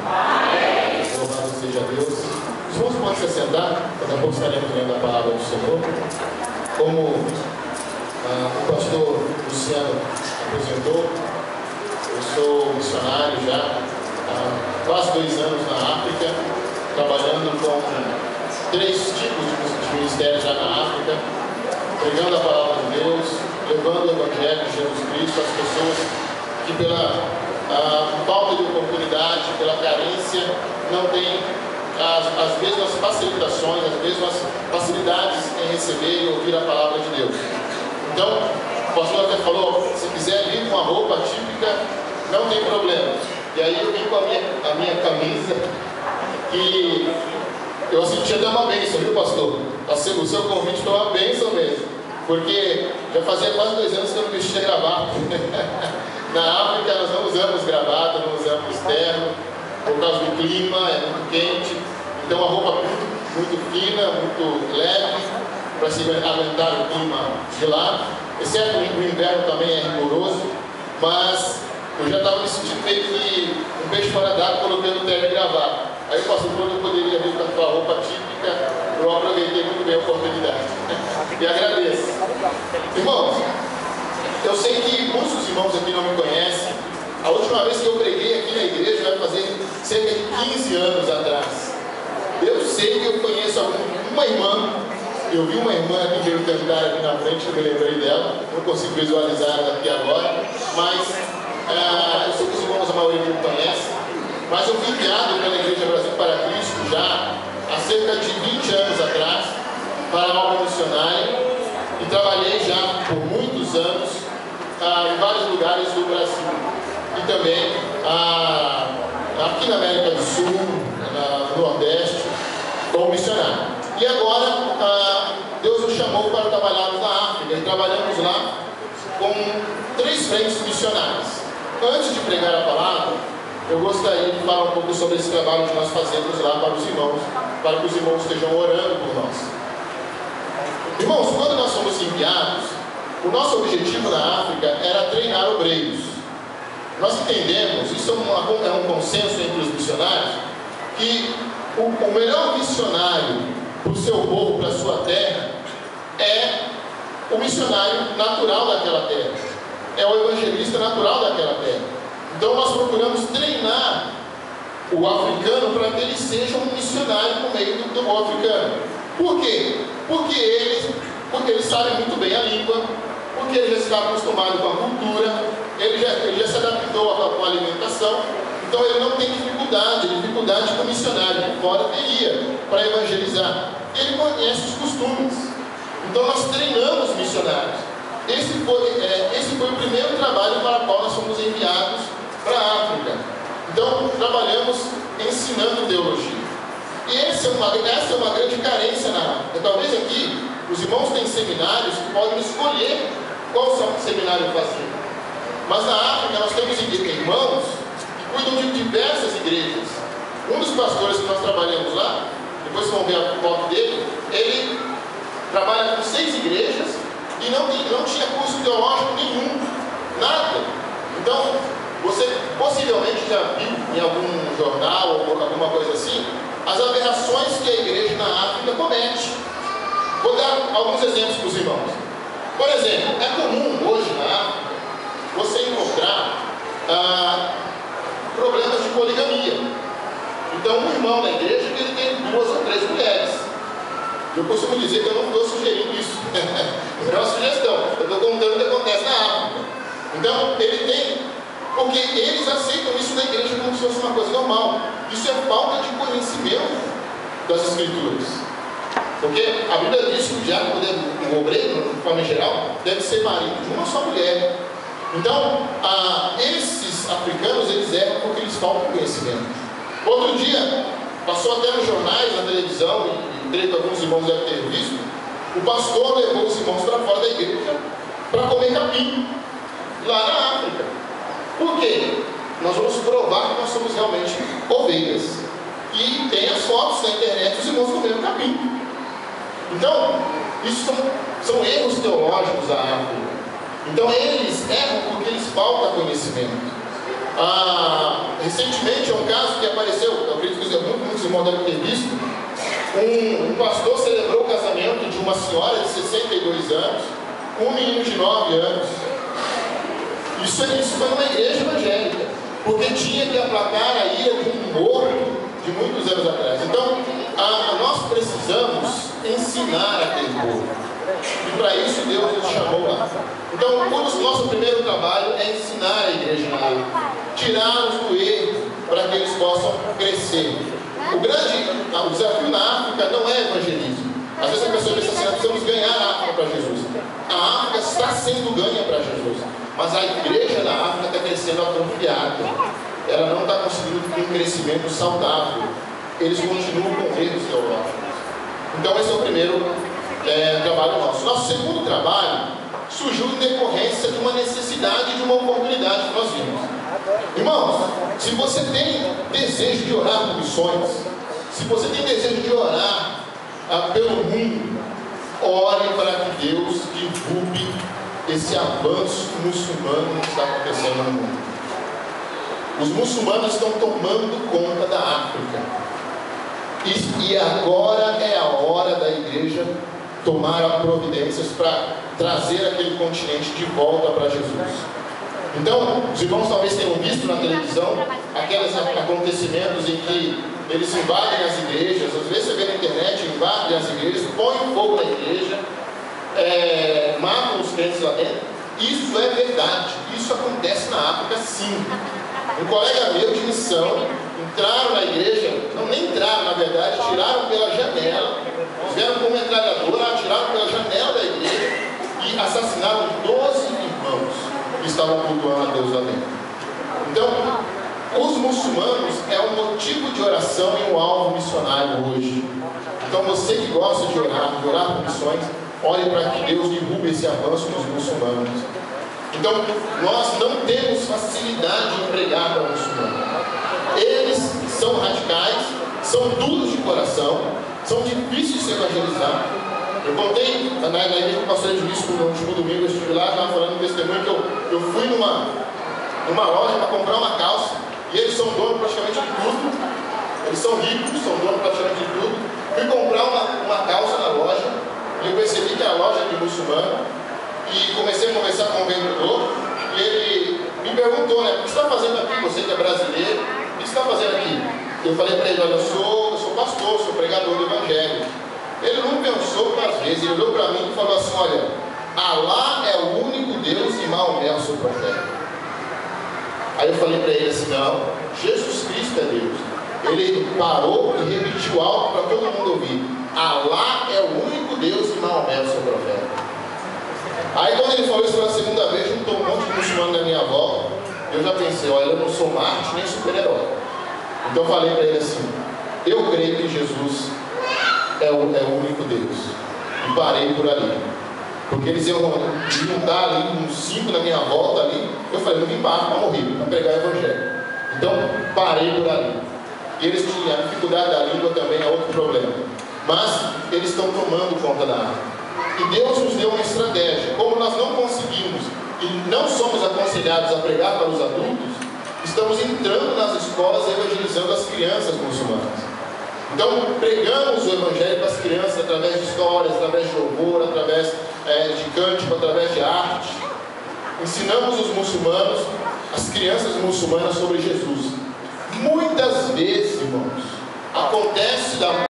Amém. Louvado seja Deus. Os irmãos podem se sentar, daqui a pouco estaremos lendo a palavra do Senhor. Como o pastor Luciano apresentou, eu sou missionário já há quase 2 anos na África, trabalhando com 3 tipos de ministérios já na África, pregando a palavra de Deus, levando o Evangelho de Jesus Cristo às pessoas que pela falta de oportunidade, pela carência, não têm as mesmas facilitações, as mesmas facilidades em receber e ouvir a palavra de Deus. Então, o pastor até falou, se quiser vir com a roupa típica, não tem problema. E aí eu vim com a minha camisa, que eu senti até uma bênção, viu, pastor? O seu convite foi uma bênção mesmo, porque já fazia quase 2 anos que eu não vestia gravata. Na África nós não usamos gravata, não usamos terno, por causa do clima, é muito quente. Então a roupa muito fina, muito leve, para se aguentar o clima de lá. Exceto o inverno também é rigoroso, mas eu já estava me sentindo meio que um peixe fora d'água colocando terno e gravata. Aí o pastor falou que eu poderia vir com a sua roupa típica, eu aproveitei muito bem a oportunidade. E agradeço. Irmãos, eu sei que muitos dos irmãos aqui não me conhecem. A última vez que eu preguei aqui na igreja vai fazer cerca de 15 anos atrás. Eu sei que eu conheço uma irmã. Eu vi uma irmã que veio cantar aqui na frente, eu me lembrei dela. Não consigo visualizar ela aqui agora. Mas eu sei que os irmãos, a maioria me conhece. Mas eu fui enviado pela Igreja Brasil para Cristo já há cerca de 20 anos atrás para a obra missionária. E trabalhei já por muitos anos em vários lugares do Brasil e também aqui na América do Sul, no Nordeste, como missionário. E agora Deus nos chamou para trabalharmos na África e trabalhamos lá com 3 frentes missionárias. Antes de pregar a palavra, eu gostaria de falar um pouco sobre esse trabalho que nós fazemos lá para os irmãos, para que os irmãos estejam orando por nós. Irmãos, quando nós somos enviados, o nosso objetivo na África era treinar obreiros. Nós entendemos, isso é um consenso entre os missionários, que o melhor missionário para o seu povo, para a sua terra, é o missionário natural daquela terra, é o evangelista natural daquela terra. Então nós procuramos treinar o africano para que ele seja um missionário no meio do africano. Por quê? Porque eles sabem muito bem a língua, porque ele já está acostumado com a cultura, ele já se adaptou com a alimentação, então ele não tem dificuldade com o missionário que fora teria para evangelizar. Ele conhece os costumes. Então nós treinamos missionários. Esse foi o primeiro trabalho para o qual nós fomos enviados para a África. Então trabalhamos ensinando teologia. E essa é uma grande carência na África. Talvez aqui os irmãos têm seminários que podem escolher qual seminário fazer. Mas na África nós temos irmãos que cuidam de diversas igrejas. Um dos pastores que nós trabalhamos lá, depois vocês vão ver a foto dele, ele trabalha com 6 igrejas e não tinha curso teológico nenhum, nada. Então, você possivelmente já viu em algum jornal ou alguma coisa assim, as aberrações que a igreja na África comete. Vou dar alguns exemplos para os irmãos. Por exemplo, é comum hoje na África você encontrar problemas de poligamia. Então, um irmão na igreja que ele tem 2 ou 3 mulheres. Eu costumo dizer que eu não estou sugerindo isso. Não é uma sugestão. Eu estou contando o que acontece na África. Então, ele tem, porque eles aceitam isso na igreja como se fosse uma coisa normal. Isso é falta de conhecimento das Escrituras. Porque a Bíblia diz que o diácono, o obreiro, de forma geral, deve ser marido de uma só mulher. Então, esses africanos, eles erram porque eles faltam conhecimento. Outro dia, passou até nos jornais, na televisão, e creio que alguns irmãos devem ter visto, o pastor levou os irmãos para fora da igreja para comer capim, lá na África. Por quê? Nós vamos provar que nós somos realmente ovelhas. E tem as fotos na internet dos irmãos comendo capim. Então, isso são erros teológicos da África. Então, eles erram porque eles faltam conhecimento. Recentemente, é um caso que apareceu, eu acredito que muitos irmãos devem ter visto. Um pastor celebrou o casamento de uma senhora de 62 anos com um menino de 9 anos. Isso foi numa igreja evangélica, porque tinha que aplacar a ira de um morto de muitos anos atrás. Então, nós precisamos ensinar aquele povo. E para isso Deus nos chamou lá. Então, o nosso primeiro trabalho é ensinar a igreja na África, tirá-los do erro, para que eles possam crescer. O desafio na África não é evangelismo. Às vezes a pessoa pensa assim: precisamos ganhar a África para Jesus. A África está sendo ganha para Jesus, mas a igreja na África está crescendo atrofiada. Ela não está conseguindo ter um crescimento saudável. Eles continuam com erros teológicos. Então esse é o primeiro trabalho nosso. Nosso segundo trabalho surgiu em decorrência de uma necessidade, de uma oportunidade que nós vimos. Irmãos, se você tem desejo de orar por missões, se você tem desejo de orar pelo mundo, ore para que Deus divulgue esse avanço muçulmano que está acontecendo no mundo. Os muçulmanos estão tomando conta da África. E agora é a hora da igreja tomar providências para trazer aquele continente de volta para Jesus. Então, os irmãos talvez tenham visto na televisão aqueles acontecimentos em que eles invadem as igrejas. Às vezes você vê na internet, invadem as igrejas, põem fogo na igreja, matam os crentes lá dentro. Isso é verdade, isso acontece na África sim. Um colega meu de missão entraram na igreja, nem entraram na verdade, tiraram pela janela, vieram com uma metralhadora, atiraram pela janela da igreja e assassinaram 12 irmãos que estavam cultuando a Deus lá dentro. Então, os muçulmanos é um motivo de oração e um alvo missionário hoje. Então, você que gosta de orar por missões, ore para que Deus divulgue esse avanço dos muçulmanos. Então, nós não temos facilidade em pregar para o muçulmano. Eles são radicais, são duros de coração, são difíceis de se evangelizar. Eu contei na igreja do pastor Edilson no último domingo, eu estive lá, estava falando um testemunho que eu fui numa loja para comprar uma calça, e eles são donos praticamente de tudo. Eles são ricos, são donos praticamente de tudo. Fui comprar uma calça na loja, e eu percebi que a loja é de muçulmano, e comecei a conversar com o vendedor, e ele me perguntou, o que você está fazendo aqui, você que é brasileiro, o que você está fazendo aqui? Eu falei para ele: olha, eu sou pastor, sou pregador do evangelho. Ele não pensou duas vezes, ele olhou para mim e falou assim: olha, Alá é o único Deus e Maomé é o seu profeta. Aí eu falei para ele assim: não, Jesus Cristo é Deus. Ele parou e repetiu algo para todo mundo ouvir: Alá é o único Deus e Maomé é o seu profeta. Aí quando ele falou isso pela segunda vez, juntou um monte de muçulmano na minha volta. Eu já pensei: olha, eu não sou Marte nem super-herói. Então eu falei para ele assim: eu creio que Jesus é o único Deus. E parei por ali. Porque eles iam juntar ali uns 5 na minha volta ali. Eu falei: não vim para morrer, para pregar o evangelho. Então parei por ali. E eles tinham a dificuldade da língua também, é outro problema. Mas eles estão tomando conta da área. E Deus nos deu uma estratégia. Como nós não conseguimos e não somos aconselhados a pregar para os adultos, estamos entrando nas escolas e evangelizando as crianças muçulmanas. Então, pregamos o evangelho para as crianças através de histórias, através de louvor, através de cântico, através de arte. Ensinamos os muçulmanos, as crianças muçulmanas, sobre Jesus. Muitas vezes, irmãos, acontece da